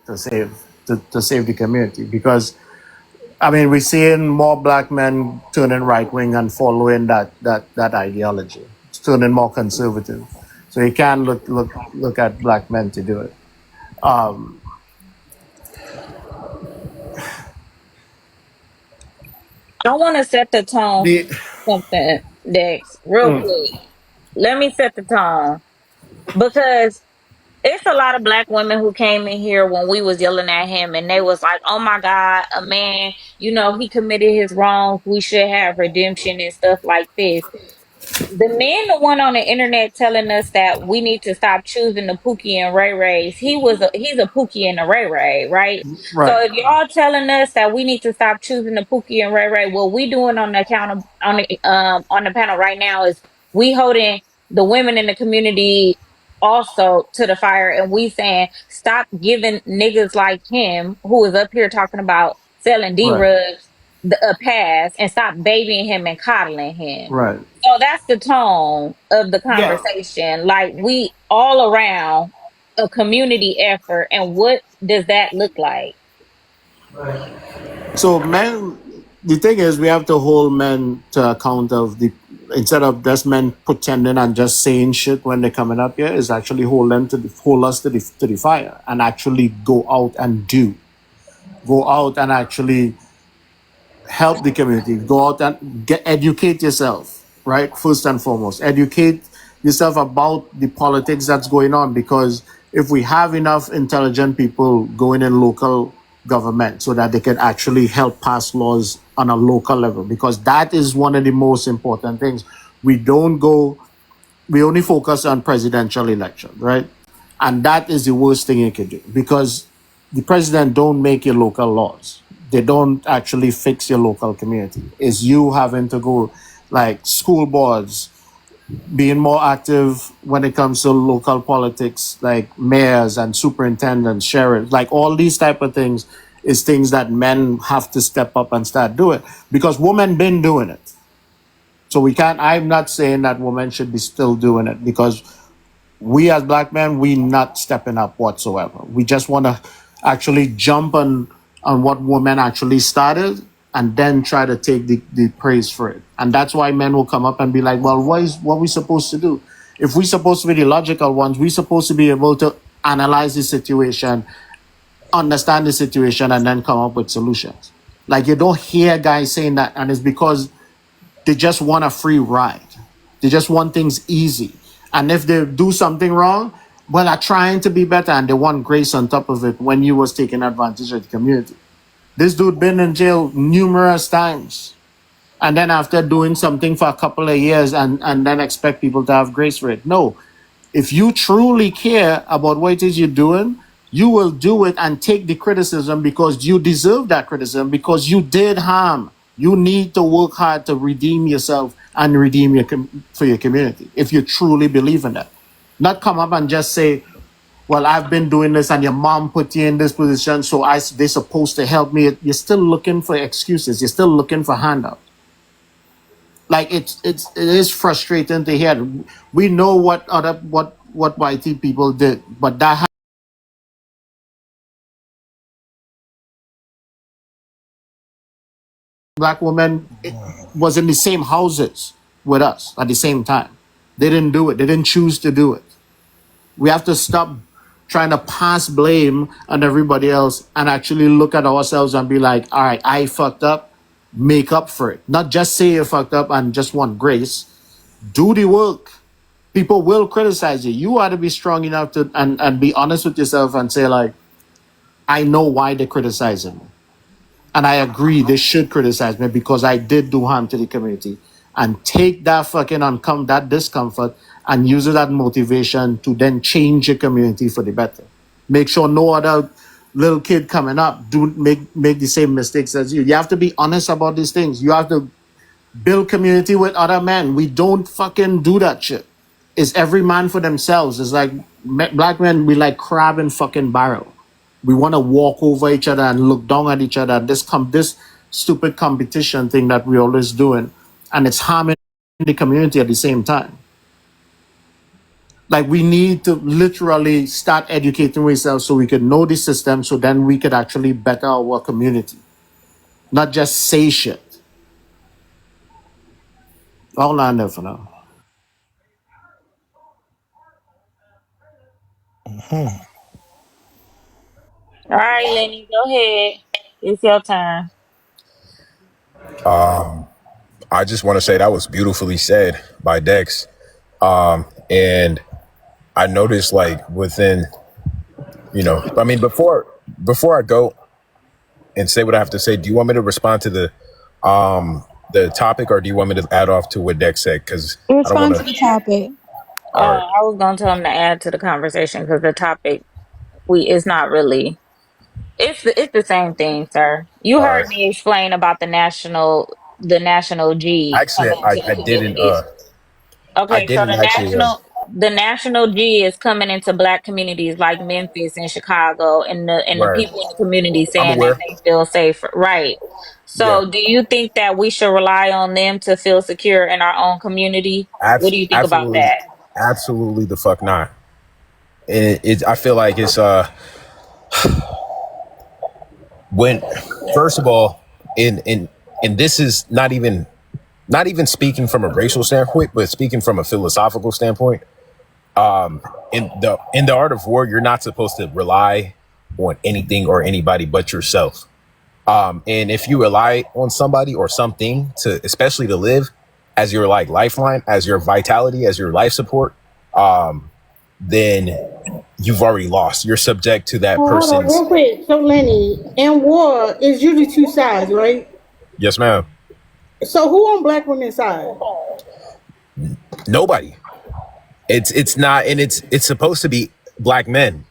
to save the community. Because I mean, we're seeing more black men turning right wing and following that ideology. It's turning more conservative. So you can look at black men to do it. Um, I want to set the tone the for something, Dex, real quick. Let me set the tone because it's a lot of black women who came in here when we was yelling at him and they was like, oh my God, a man, he committed his wrongs. We should have redemption and stuff like this. The man, the one on the internet telling us that we need to stop choosing the Pookie and Ray Rays. He's a Pookie and a Ray Ray, right? So right, if y'all telling us that we need to stop choosing the Pookie and Ray Ray, what we doing on the account on the panel right now is we holding the women in the community also to the fire, and we saying stop giving niggas like him who is up here talking about selling D right, rubs a pass and stop babying him and coddling him. right. So that's the tone of the Yeah. conversation. Like we all around a community effort, and what does that look like? So men, the thing is, we have to hold men to account of the instead of just men pretending and just saying shit when they're coming up here, is actually hold us to the fire and actually go out and actually help the community. Go out and educate yourself, right? First and foremost, educate yourself about the politics that's going on. Because if we have enough intelligent people going in local government so that they can actually help pass laws on a local level, because that is one of the most important things. We don't go, we only focus on presidential election, right? And that is the worst thing you can do, because the president don't make your local laws. They don't actually fix your local community. It's you having to go, like school boards, being more active when it comes to local politics, like mayors and superintendents, sheriffs, like all these type of things is things that men have to step up and start doing, because women been doing it. So we can't, I'm not saying that women should be still doing it, because we as black men, we not stepping up whatsoever. We just want to actually jump on what women actually started, and then try to take the praise for it. And that's why men will come up and be like, well, what we supposed to do? If we supposed to be the logical ones, we supposed to be able to analyze the situation, understand the situation, and then come up with solutions. Like, you don't hear guys saying that, and it's because they just want a free ride. They just want things easy. And if they do something wrong, well, are trying to be better, and they want grace on top of it when you was taking advantage of the community. This dude been in jail numerous times. And then after doing something for a couple of years, and then expect people to have grace for it. No. If you truly care about what it is you're doing, you will do it and take the criticism, because you deserve that criticism, because you did harm. You need to work hard to redeem yourself and redeem for your community, if you truly believe in that. Not come up and just say, well, I've been doing this and your mom put you in this position, so they're supposed to help me. You're still looking for excuses. You're still looking for handouts. Like, it is frustrating to hear. We know what YT people did, but that black woman was in the same houses with us at the same time. They didn't do it. They didn't choose to do it. We have to stop trying to pass blame on everybody else and actually look at ourselves and be like, all right, I fucked up, make up for it. Not just say you fucked up and just want grace. Do the work. People will criticize you. You ought to be strong enough to and be honest with yourself and say, like, I know why they're criticizing me. And I agree they should criticize me because I did do harm to the community. And take that fucking that discomfort and use it as motivation to then change your community for the better. Make sure no other little kid coming up do make the same mistakes as you. You have to be honest about these things. You have to build community with other men. We don't fucking do that shit. It's every man for themselves. It's like black men, we like crab in fucking barrel. We want to walk over each other and look down at each other. This stupid competition thing that we always doing, and it's harming the community at the same time. Like we need to literally start educating ourselves so we can know the system, so then we could actually better our community, not just say shit. All I know for now. All right, Lenny, go ahead. It's your turn. I just want to say that was beautifully said by Dex. And I noticed like within, I mean, before I go and say what I have to say, do you want me to respond to the topic, or do you want me to add off to what Dex said? Because I don't want Respond to to. the topic. All right. I was gonna tell him to add to the conversation because the topic we it's not really it's the same thing, sir. You All heard right. me explain about the national G Actually, coming into the I didn't. communities. I Okay, so didn't actually. the national G is coming into black communities like Memphis and Chicago, and the Right. people in the community I'm saying that aware. they feel safe. Right. Yeah. So, do you think that we should rely on them to feel secure in our own community? What do you think about Absolutely. that? Absolutely the fuck not. And I feel like it's when first of all, and this is not even speaking from a racial standpoint, but speaking from a philosophical standpoint. In the art of war, you're not supposed to rely on anything or anybody but yourself. And if you rely on somebody or something to, especially to live as your like lifeline, as your vitality, as your life support, then you've already lost. You're subject to that Oh, hold on, person's. real quick. So, Lenny, in war, it's usually two sides, right? Yes, ma'am. So, who on black women's side? Nobody. It's not, and it's supposed to be black men.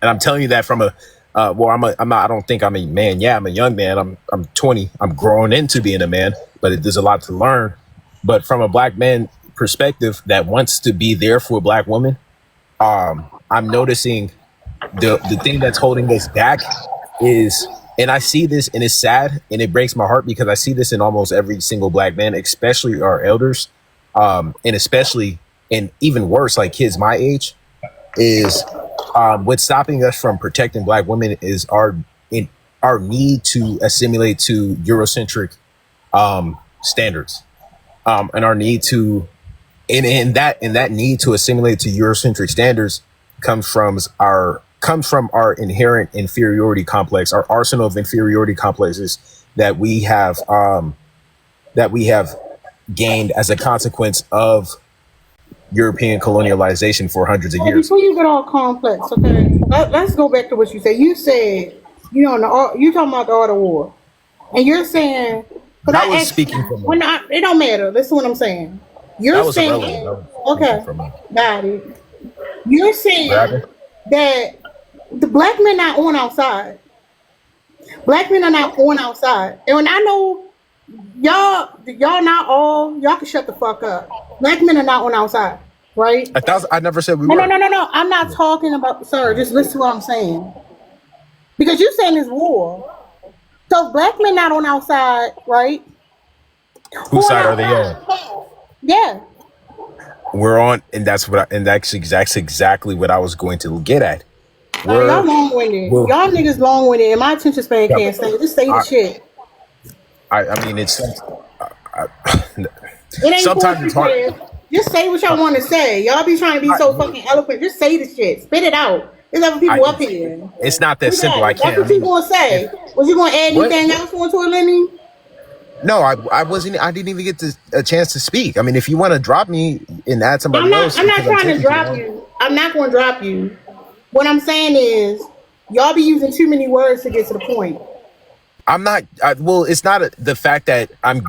And I'm telling you that from a I'm not, I don't think I'm a man. Yeah, I'm a young man. I'm 20. I'm growing into being a man, but there's a lot to learn. But from a black man perspective that wants to be there for a black woman, I'm noticing the thing that's holding us back is, and I see this, and it's sad and it breaks my heart because I see this in almost every single black man, especially our elders, and especially, and even worse, like kids my age, is what's stopping us from protecting black women is our need to assimilate to Eurocentric standards, and our need to, and that need to assimilate to Eurocentric standards comes from our inherent inferiority complex, our arsenal of inferiority complexes that we have gained as a consequence of European colonialization for hundreds of Well, years. before you get all complex, okay, let's go back to what you said. You said, you talking about the art of war. And you're saying, because That I was asked, speaking from when it don't matter. Listen to what I'm saying. You're that was irrelevant. saying, That was speaking okay, from got it. You're saying grabbing. that the black men not on outside. Black men are not on outside. And when I know y'all not all, y'all can shut the fuck up. Black men are not on outside, right? I never said we No, no, were. no, no, no. I'm not talking about, sir, just listen to what I'm saying. Because you're saying it's war. So if black men not on outside, right? Who Whose on side are they on? outside? Yeah. We're on, and that's exactly what I was going to get at. Y'all We're long winded. well, Y'all niggas long winded, and my attention span yeah, can't stay. Just say the I, shit. I mean, It ain't sometimes poetry it's hard. class. Just say what y'all want to say. Y'all be trying to be I, so fucking eloquent. Just say the shit. Spit it out. There's other I people up here. it's not that We simple. got I it. That's can't. I what you mean, gonna if say. Was you gonna add what? anything else onto it, Lenny? No, I wasn't. I didn't even get a chance to speak. I mean, if you want to drop me and add I'm somebody not. else I'm not because I'm trying to taking too drop long, you. I'm not gonna drop you. What I'm saying is, y'all be using too many words to get to the point. I'm not. Well, it's not the fact that I'm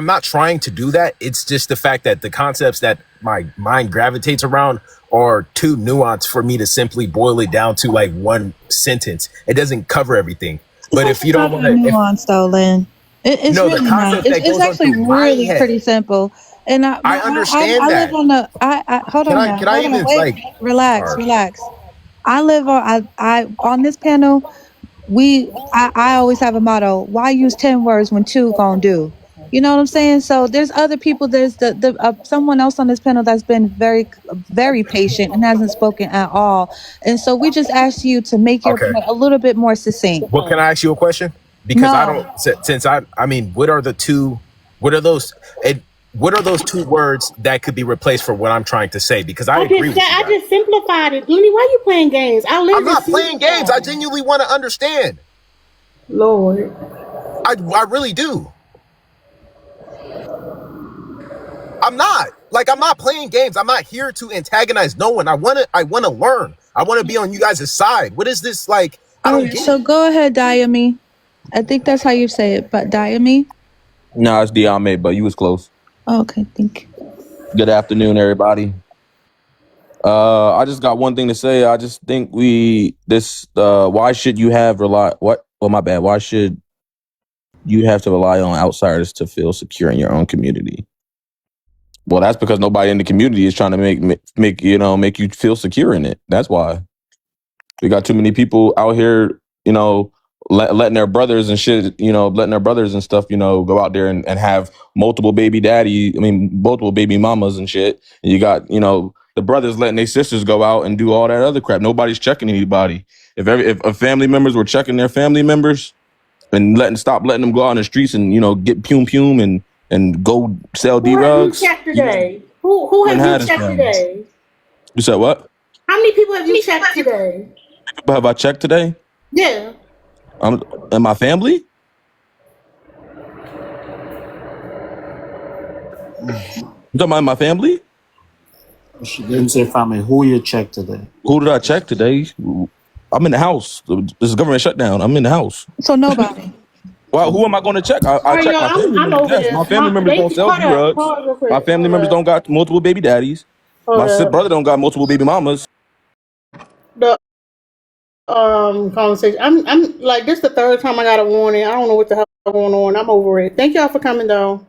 not trying to do that. It's just the fact that the concepts that my mind gravitates around are too nuanced for me to simply boil it down to like one sentence. It doesn't cover everything. It's But if actually you don't not want that to, if nuanced, though, Lynn. It's no, the really not. concept that It's goes on actually through my really pretty head, simple. And I I understand live that. on the. Hold on now. Can I Hold on. even Wait. like, Relax. or Relax. I live on. I on this panel. I always have a motto. Why use 10 words when two gonna do? You know what I'm saying? So there's other people. There's the someone else on this panel that's been very patient and hasn't spoken at all. And so we just asked you to make your Okay. point a little bit more succinct. Well, can I ask you a question? Because I don't, No, since I mean, what are the two, what are those, and what are those two words that could be replaced for what I'm trying to say? Because I agree with you I guys. just simplified it. Lenny, why you playing games? I I'm literally not playing games. I simplified it. genuinely want to understand. Lord. I really do. I'm not. Like, I'm not playing games. I'm not here to antagonize no one. I want to learn. I want to be on you guys' side. What is this like? I all don't right. get it. So go ahead, Diami. I think that's how you say it, but Diami. No, it's Diame, but you was close. Okay, thank you. Good afternoon, everybody. I just got one thing to say. I just think why should you have rely what? Well, my bad. Why should you have to rely on outsiders to feel secure in your own community? Well, that's because nobody in the community is trying to make you feel secure in it. That's why we got too many people out here, letting their brothers and shit, letting their brothers and stuff, go out there and have multiple multiple baby mamas and shit. And you got, the brothers letting their sisters go out and do all that other crap. Nobody's checking anybody. If family members were checking their family members and stop letting them go out on the streets and, get pum and go sell Who have you D-rugs, checked today? Who wouldn't have you have this checked problem. today? You said what? How many people have you checked today? People have I checked today? Yeah. And my family? You talking about my family? She didn't say family. Who you checked today? Who did I check today? I'm in the house. This is government shutdown. I'm in the house. So nobody. Well, who am I going to check? All I right, check y'all. my family I'm members. over Yes, this. my family members don't sell Hold up. drugs. Pause real My quick. family members don't got multiple baby daddies. My Hold up. brother don't got multiple baby mamas. The conversation. I'm like this the third time I got a warning. I don't know what the hell going on. I'm over it. Thank y'all for coming though.